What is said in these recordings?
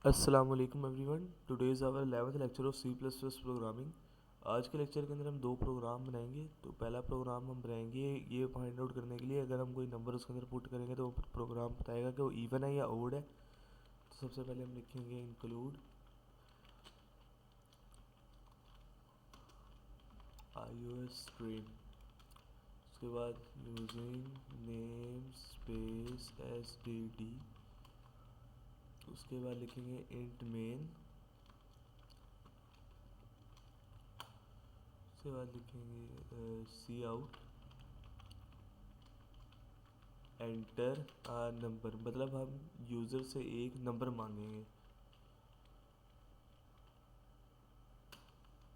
अस्सलाम वालेकुम everyone. Today is our 11th lecture of C++ programming. आज के लेक्चर के अंदर हम दो प्रोग्राम बनाएंगे। तो पहला प्रोग्राम हम बनाएंगे ये फाइंड आउट करने के लिए अगर हम कोई नंबर उसके अंदर पुट करेंगे तो प्रोग्राम बताएगा कि वो इवन है या ओड है। तो सबसे पहले हम लिखेंगे इंक्लूड iOS स्ट्रीम, उसके बाद यूजिंग नेम स्पेस std, उसके बाद लिखेंगे इंट मेन, उसके बाद लिखेंगे सी आउट एंटर नंबर, मतलब हम यूज़र से एक नंबर मांगेंगे।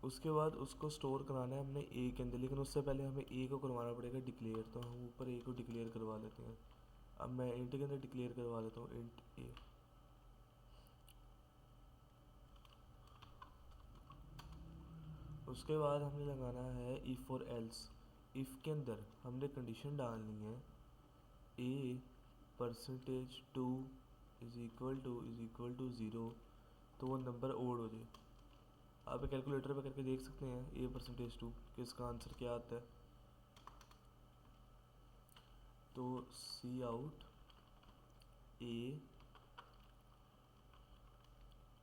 उसके बाद उसको स्टोर कराना है हमने ए के अंदर, लेकिन उससे पहले हमें ए को करवाना पड़ेगा डिक्लेयर। तो हम ऊपर ए को डिक्लेयर करवा लेते हैं। अब मैं इंट के अंदर डिक्लेयर करवा लेता हूँ इंट ए। उसके बाद हमने लगाना है इफ़ और एल्स। इफ़ के अंदर हमने कंडीशन डालनी है a percentage two is equal to zero, तो वो नंबर ओड हो जाए। आप कैलकुलेटर पे करके देख सकते हैं ए परसेंटेज टू कि इसका आंसर क्या आता है। तो cout a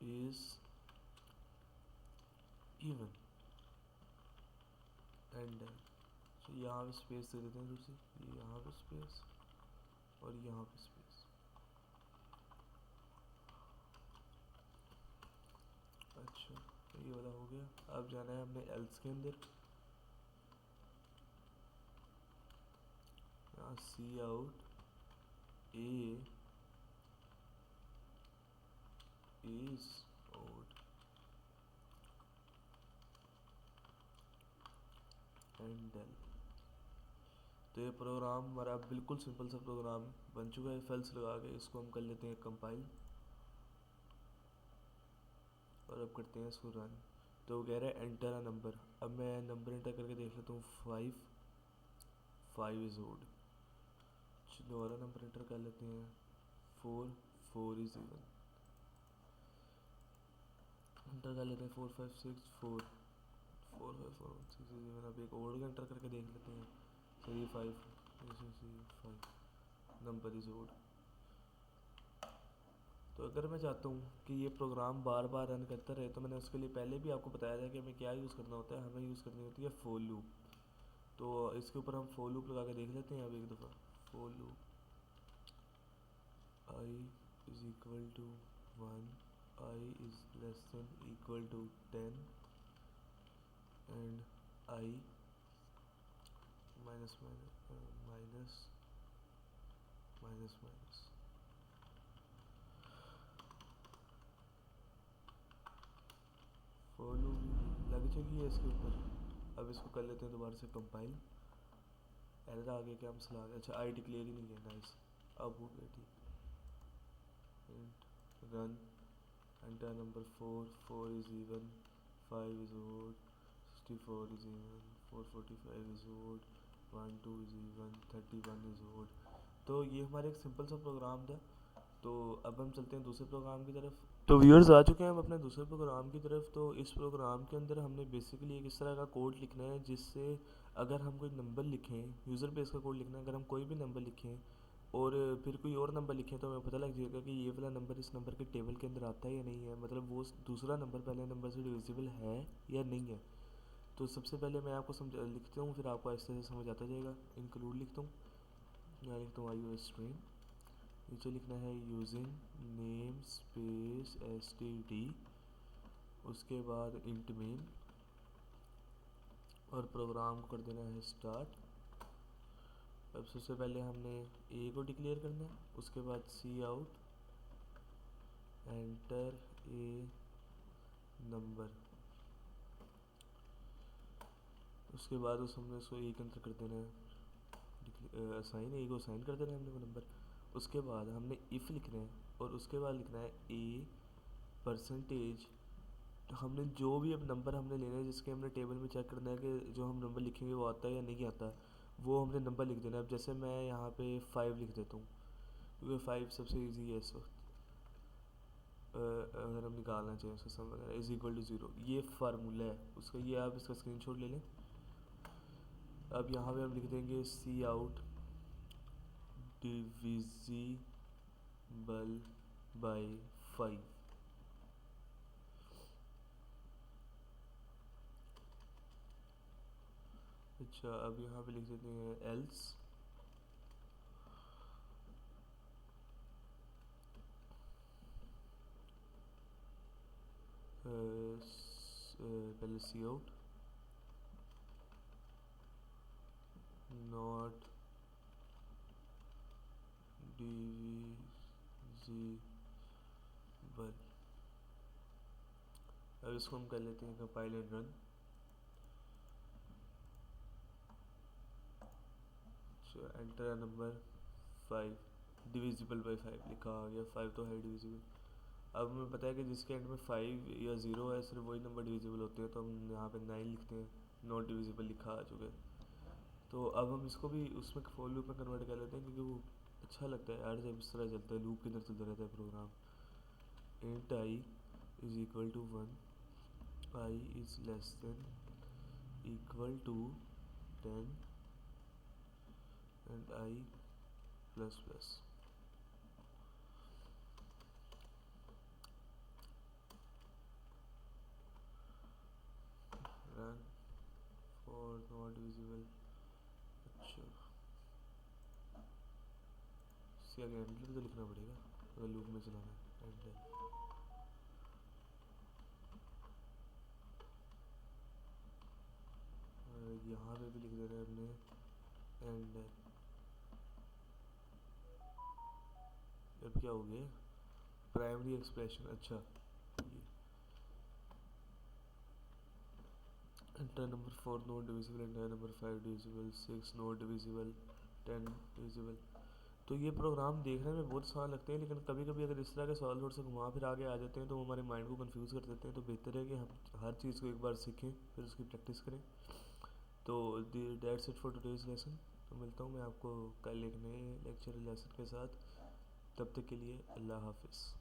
is even and तो यहाँ पे स्पेस दे देते हैं दूसरी, यहाँ पे स्पेस और यहाँ पे स्पेस। अच्छा, तो ये वाला हो गया। अब जाना है हमने एल्स के अंदर। यहाँ cout a is odd endl. तो ये प्रोग्राम हमारा बिल्कुल सिंपल सा प्रोग्राम बन चुका है। फेल्स लगा के इसको हम कर लेते हैं कंपाइल और अब करते हैं इसको रन। तो वो कह रहा है एंटर अ नंबर। अब मैं नंबर एंटर करके देख लेता हूँ। 5 इज़ ओड। दोबारा नंबर एंटर कर लेते हैं। 4 इज़ इवन। एंटर कर लेते हैं 4 5 6 4 4 5 4 6 इज़ इवन। अब एक ओड का एंटर करके देख लेते हैं। 5 नंबर इज़ ओड। तो अगर मैं चाहता हूँ कि ये प्रोग्राम बार बार रन करता रहे, तो मैंने उसके लिए पहले भी आपको बताया था कि हमें क्या यूज़ करना होता है। हमें यूज़ करनी होती है फोर लूप। तो इसके ऊपर हम फोर लूप लगा के देख लेते हैं अब एक दफ़ा। For loop i is equal to 1, i is less than equal to 10 and i minus minus minus minus. For loop लग चुकी है इसके ऊपर। अब इसको कर लेते हैं दोबारा से कंपाइल। एरर आ गया क्या मसला आ गया? अच्छा, आई डिक्लेयर ही नहीं है। नाइस, अब हो गया ठीक। Int run enter number 4 is even, 5 is odd, 64 is even, 445 is odd, 12 is even, 31 is odd. तो ये हमारा एक सिंपल सा प्रोग्राम था। तो अब हम चलते हैं दूसरे प्रोग्राम की तरफ। तो व्यूअर्स आ चुके हैं हम अपने दूसरे प्रोग्राम की तरफ। तो इस प्रोग्राम के अंदर हमने बेसिकली एक इस तरह का कोड लिखना है जिससे अगर हम कोई नंबर लिखें, यूज़र बेस का कोड लिखना है। अगर हम कोई भी नंबर लिखें और फिर कोई और नंबर लिखें तो हमें पता लग जाएगा कि ये वाला नंबर इस नंबर के टेबल के अंदर आता है या नहीं है, मतलब वो दूसरा नंबर पहले नंबर से डिविजिबल है या नहीं है। तो सबसे पहले मैं आपको समझ लिखता हूँ, फिर आपको ऐसे से समझ आता जाएगा। इंक्लूड लिखता हूँ, यहाँ लिखता हूँ iOS स्ट्रीम। नीचे लिखना है यूजिंग नेम स्पेस std, उसके बाद इंट मेन और प्रोग्राम को कर देना है स्टार्ट। अब सबसे पहले हमने ए को डिक्लेयर करना है, उसके बाद सी आउट एंटर ए नंबर, उसके बाद उस हमने उसको ए के अंदर कर देना है असाइन, ए को असाइन कर देना है हमने वो नंबर। उसके बाद हमने इफ़ लिखना है और उसके बाद लिखना है ए परसेंटेज। तो हमने जो भी अब नंबर हमने लेना है जिसके हमने टेबल में चेक करना है कि जो हम नंबर लिखेंगे वो आता है या नहीं आता, वो हमने नंबर लिख देना है। अब जैसे मैं यहाँ पे 5 लिख देता हूँ क्योंकि 5 सबसे इजी है इस वक्त। अगर हम निकालना चाहें उसका सम वगैरह इज इक्वल टू 0, ये फार्मूला है उसका, ये आप इसका स्क्रीनशॉट ले लें। अब यहाँ पे हम लिख देंगे सी आउट डिविजिबल बाय 5। अच्छा अब यहाँ पे लिख देते हैं एल्स पहले सी आउट नॉट डिविजिबल। अब इसको हम कर लेते हैं कंपाइल एंड रन। अच्छा एंटर नंबर 5, डिविजिबल बाय 5 लिखा आ गया, 5 तो है डिविजिबल। अब हमें पता है कि जिसके एंड में 5 या 0 है सिर्फ वही नंबर डिविजिबल होते हैं, तो हम यहाँ पे 9 लिखते हैं, नॉट डिविजिबल लिखा आ चुका है। तो अब हम इसको भी उसमें फॉर लूप में कन्वर्ट कर लेते हैं, क्योंकि वो अच्छा लगता है यार जब इस तरह चलता है, लूप के अंदर चलता रहता है program. Int i is equal to 1, i is less than equal to 10 and i plus plus. Run for not divisible. अच्छा इसके आगे हैंडलर तो लिखना पड़ेगा अगर लूप में चलाना है, हैंडलर। यहाँ पे भी लिख दे रहे हैं हमने हैंडलर। अब क्या हो गया, प्राइमरी एक्सप्रेशन। अच्छा ये enter number 4 not divisible, enter number 5 divisible, 6 not divisible, 10 divisible. तो ये प्रोग्राम देखने में बहुत आसान लगते हैं, लेकिन कभी कभी अगर इस तरह के सवाल थोड़ा सा घुमा फिर आगे आ जाते हैं तो वो हमारे माइंड को कंफ्यूज कर देते हैं। तो बेहतर है कि हम हर चीज़ को एक बार सीखें फिर उसकी प्रैक्टिस करें। तो that's it for today's lesson. तो मिलता हूँ मैं आपको कल एक नए लेक्चर लेसन के साथ, तब तक के लिए अल्लाह हाफिज़।